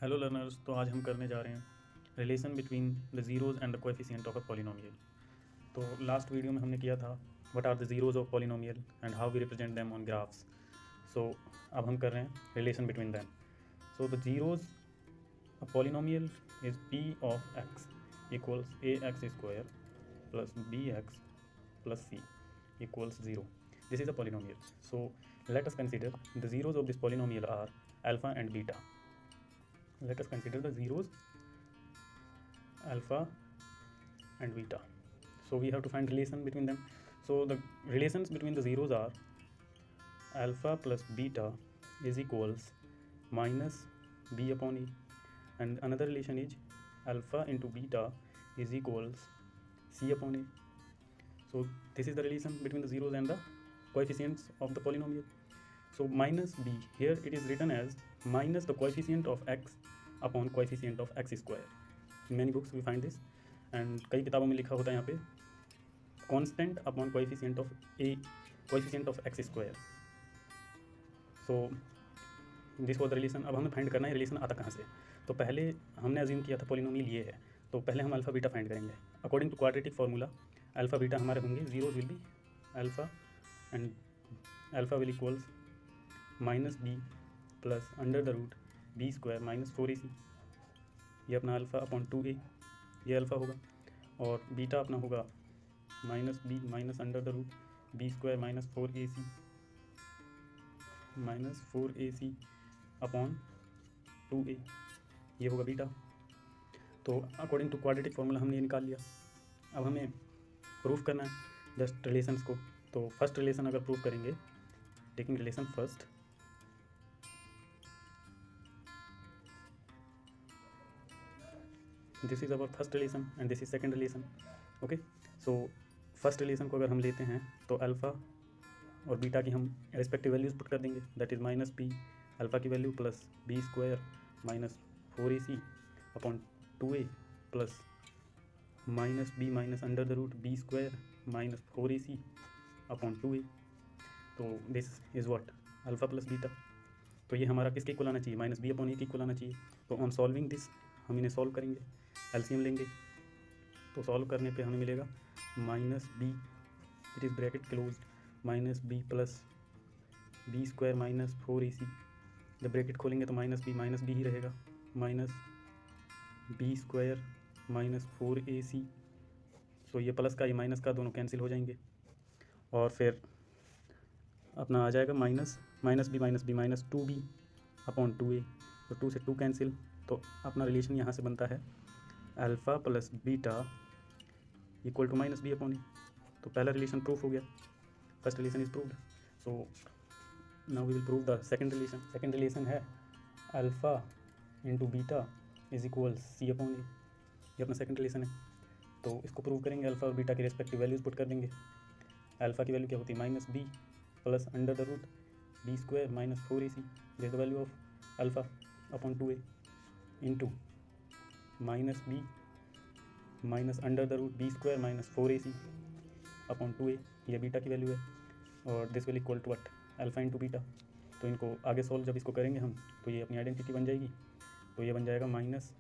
Hello learners. तो आज हम करने जा रहे हैं relation between the zeros and the coefficient of a polynomial. तो लास्ट वीडियो में हमने किया था what are the zeros of polynomial and how we represent them on graphs. So अब हम कर रहे हैं relation between them. So the zeros a polynomial is p of x equals ax square plus bx plus c equals 0. This is a polynomial. So let us consider the zeros of this polynomial are alpha and beta. Let us consider the zeros alpha and beta. So we have to find relation between them. So the relations between the zeros are alpha plus beta is equals minus b upon e, and another relation is alpha into beta is equals c upon a. So this is the relation between the zeros and the coefficients of the polynomial. So minus b, here it is written as minus the coefficient of x upon coefficient of x square. In many books we find this, and कई किताबों में लिखा होता है यहाँ पे constant upon coefficient of A coefficient of x square. So this was the relation. अब हमें फाइंड करना है रिलेशन आता कहाँ से. तो पहले हमने अज्यूम किया था पॉलिनोमियल ये है, तो पहले हम अल्फा बीटा फाइंड करेंगे. According to quadratic formula alpha beta हमारे होंगे zeros will be alpha and alpha will equals minus b plus under the root B square minus 4ac. ये अपना अल्फ़ा अपॉन 2a ये अल्फ़ा होगा, और beta अपना होगा minus B minus under the root B square minus 4ac upon 2a ये होगा beta. तो अकॉर्डिंग टू क्वाड्रेटिक फार्मूला हमने ये निकाल लिया. अब हमें प्रूफ करना है जस्ट रिलेशंस को. तो फर्स्ट रिलेशन अगर प्रूफ करेंगे, taking relation first, this is our first relation and this is second relation. Okay, so first relation को अगर हम लेते हैं तो अल्फ़ा और बीटा की हम रेस्पेक्टिव वैल्यूज़ पुट कर देंगे. That is minus B alpha की value plus B square minus 4ac upon 2a plus minus B minus under the root B square minus 4ac upon 2a. तो this is what alpha plus beta. तो ये हमारा किसके equal आना चाहिए, minus B upon ए के equal आना चाहिए. तो ऑन सॉल्विंग दिस हम इन्हें सॉल्व करेंगे, एलसीएम लेंगे. तो सॉल्व करने पे हमें मिलेगा minus b, it is bracket close, minus b plus B square minus 4ac. जब ब्रैकेट खोलेंगे तो माइनस बी ही रहेगा, minus b square minus 4ac. So ये प्लस का ये माइनस का दोनों कैंसिल हो जाएंगे, और फिर अपना आ जाएगा minus B minus 2b upon 2a. तो 2 से 2 कैंसिल, तो अपना रिलेशन यहाँ से बनता है alpha plus beta equal to minus B upon A. तो पहला रिलेशन प्रूफ हो गया, first relation is proved. So now we will prove the second relation. Second relation है alpha into beta is equal C upon A. ये अपना second relation है. तो इसको प्रूव करेंगे, अल्फ़ा और बीटा की रेस्पेक्टिव वैल्यूज़ पुट कर देंगे. अल्फ़ा की वैल्यू क्या होती है, minus b plus under the root B square minus 4ac. This the value of alpha upon 2a into minus B minus under the root B square minus 4ac upon 2a. ये beta की value है, और this will equal to what alpha into beta. तो इनको आगे solve जब इसको करेंगे हम, तो ये अपनी आइडेंटिटी बन जाएगी. तो ये बन जाएगा minus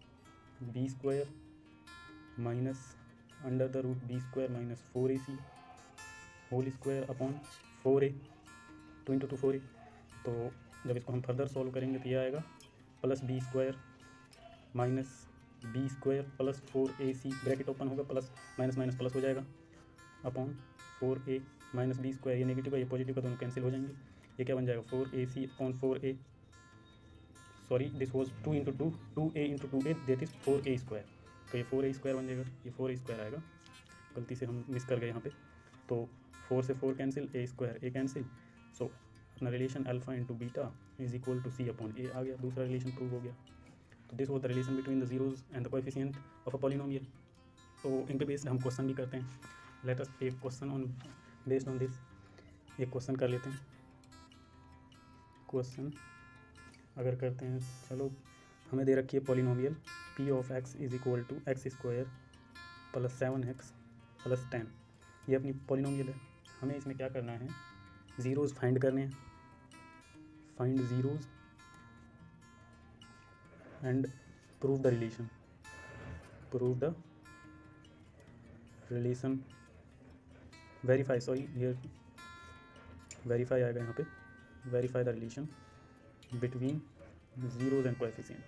b square minus under the root B square minus 4ac whole square upon 4a, 2 into 4a. तो जब इसको हम फर्दर सॉल्व करेंगे तो ये आएगा plus B square minus b square plus 4ac, bracket open होगा, प्लस माइनस माइनस प्लस हो जाएगा upon 4a minus b square. ये नेगेटिव का ये पॉजिटिव का दोनों कैंसिल हो जाएंगे. ये क्या बन जाएगा 4ac upon 4a. Sorry, this was 2 into 2a into 2a that is 4a square. तो ये 4a स्क्वायर बन जाएगा, ये 4a स्क्वायर आएगा. गलती से हम मिस कर गए यहाँ पे. तो 4 से 4 cancel, a square a cancel. So अपना relation alpha into beta is equal to C upon A आ गया. दूसरा रिलेशन प्रूव हो गया. तो this was the relation between the zeros and the coefficient of a polynomial. तो इन पे बेस्ड हम क्वेश्चन भी करते हैं. Let us take question on based on this. एक क्वेश्चन कर लेते हैं. क्वेश्चन अगर करते हैं, चलो हमें दे रखी है polynomial p of x is equal to x square plus 7x plus 10. ये अपनी पॉलिनोमियल है. हमें इसमें क्या करना है, ज़ीरोज़ फाइंड करने हैं. Find zeros and prove the relation, prove the relation, verify, sorry ये वेरीफाई आएगा यहाँ पे, verify the relation between zeros and coefficient,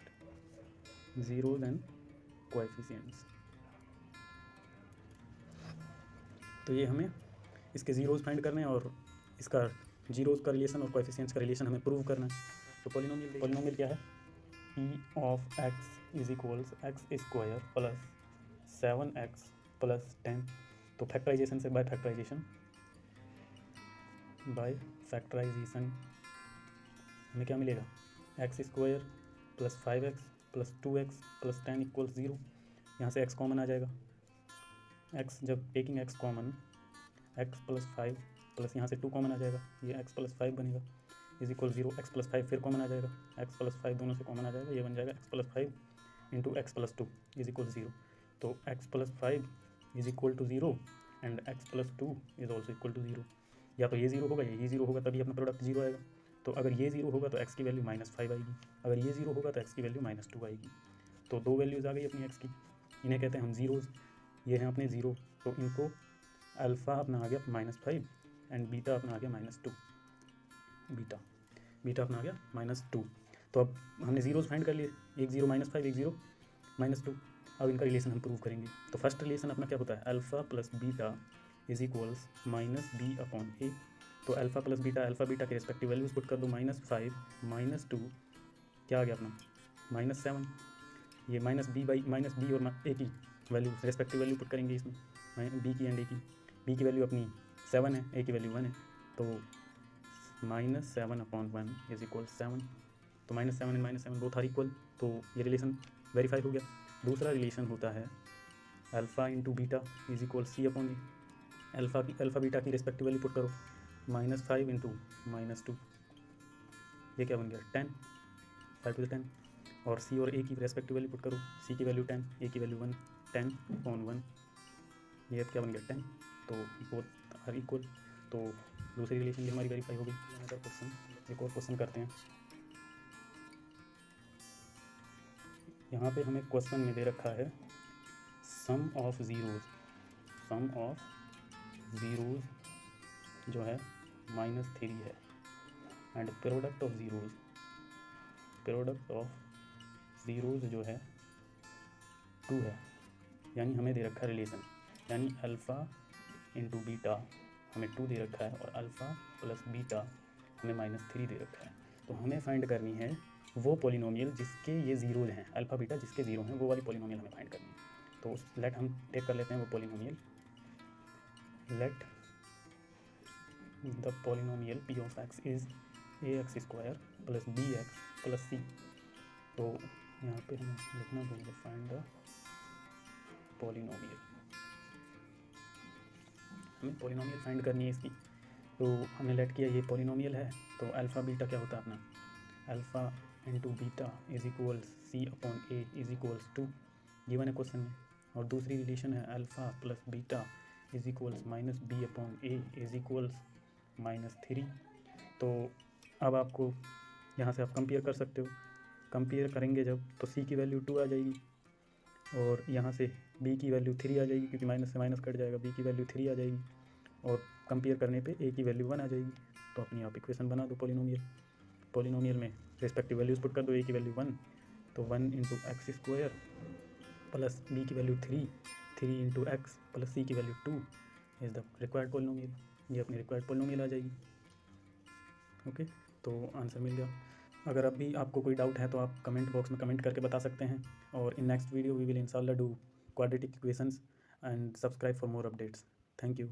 zeros and coefficients. तो ये हमें इसके ज़ीरोज़ फाइंड करने हैं और इसका जीरोज़ का रिलेशन और कोएफिशिएंट्स का रिलेशन हमें प्रूव करना है। तो पॉलिनोमियल क्या है, p of x is equals x square plus 7x plus 10। तो फैक्टराइजेशन से बाय फैक्टराइजेशन हमें क्या मिलेगा, x square plus 5x plus 2x plus 10 equals 0। यहाँ से x कॉमन आ जाएगा, x जब taking x common, x plus 5 plus यहाँ से 2 कॉमन आ जाएगा, ये x प्लस 5 बनेगा इज इक्वल 0। एक्स प्लस 5 फिर कॉमन आ जाएगा, x प्लस 5 दोनों से कॉमन आ जाएगा, ये बन जाएगा x plus 5 into x plus 2 is equal 0। तो x plus 5 is equal to 0 and x plus 2 is also equal to 0। या तो ये 0 होगा या ये 0 होगा, तभी अपना प्रोडक्ट 0 आएगा। तो अगर ये 0 होगा तो x की वैल्यू -5 आएगी, अगर ये 0 होगा तो x की वैल्यू -2 आएगी। तो दो वैल्यूज़ आ गई अपनी x की, इन्हें कहते हैं हम ज़ीरोज़, ये हैं अपने 0। तो इनको अल्फ़ा अपना आ गया -5 एंड बीटा अपना आ गया -2, बीटा अपना आ गया -2। तो अब हमने ज़ीरोज़ फाइंड कर लिए, एक 0 -5 एक 0 -2। अब इनका रिलेशन हम प्रूव करेंगे। तो फर्स्ट रिलेशन अपना क्या होता है, alpha plus beta is equals -b/a। तो alpha plus beta, alpha beta के रिस्पेक्टिव वैल्यूज़ पुट कर दो, -5 -2 क्या आ गया अपना -7। ये -b और a की वैल्यू रिस्पेक्टिव वैल्यू पुट करेंगे इसमें, b की एंड a की। b की वैल्यू अपनी 7 है, a की वैल्यू 1 है, तो -7/1 इज इक्वल 7। तो -7 एंड -7 बोथ आर इक्वल, तो ये रिलेशन वेरीफाई हो गया। दूसरा रिलेशन होता है alpha into beta is equal c/a। Alpha beta की रिस्पेक्टिव वैल्यू पुट करो, -5 इंटू -2, ये क्या बन गया 10, 5 to the 10। और c और a की रेस्पेक्टिव वैल्यू पुट करो, c की वैल्यू 10, a की वैल्यू 1, 10/1, ये क्या बन गया 10। तो बोथ आर इक्वल, तो दूसरी रिलेशन भी हमारी वेरीफाई होगी। अनदर क्वेश्चन, एक और क्वेश्चन करते हैं। यहाँ पे हमें क्वेश्चन में दे रखा है sum of zeros, sum of zeros जो है -3 है एंड प्रोडक्ट ऑफ ज़ीरोज़ जो है 2 है। यानी हमें दे रखा है रिलेशन, यानी अल्फ़ा इंटू बीटा हमें 2 दे रखा है और अल्फ़ा प्लस बीटा हमें -3 दे रखा है। तो हमें फाइंड करनी है वो पॉलिनोमियल जिसके ये ज़ीरोज़ हैं, अल्फ़ा बीटा जिसके 0 हैं, वो वाली पॉलिनोमियल हमें फाइंड करनी है। तो लेट हम टेक कर लेते हैं वो polynomial, let the polynomial p of x is ax square plus bx plus c। तो यहाँ पे हमें लिखना पड़ेगा फाइंड द पॉलिनोमियल, हमें पॉलिनोमियल फाइंड करनी है इसकी। तो हमने लेट किया ये पॉलिनोमियल है, तो अल्फ़ा बीटा क्या होता है अपना, alpha into beta is equals c/a is equals 2, given है क्वेश्चन में। और दूसरी रिलेशन है alpha plus beta is equals -b/a is equals -3। तो अब आपको यहाँ से आप कंपेयर कर सकते हो, कंपेयर करेंगे जब तो c की वैल्यू 2 आ जाएगी और यहाँ से b की वैल्यू 3 आ जाएगी, क्योंकि माइनस से माइनस कट जाएगा, b की वैल्यू 3 आ जाएगी और कंपेयर करने पे a की वैल्यू 1 आ जाएगी। तो अपनी आप इक्वेशन बना दो पॉलिनोमियल में रिस्पेक्टिव वैल्यूज़ पुट कर दो, a की वैल्यू 1 तो 1 into x square plus b की value 3 into x plus c की value 2 is the required polynomial. ये अपनी रिक्वायर्ड पॉलिनोमियल आ जाएगी। ओके, तो आंसर मिल गया। अगर अभी आपको कोई डाउट है तो आप कमेंट बॉक्स में कमेंट करके बता सकते हैं, और in next video we will इंशाल्लाह do quadratic equations and subscribe for more updates. Thank you.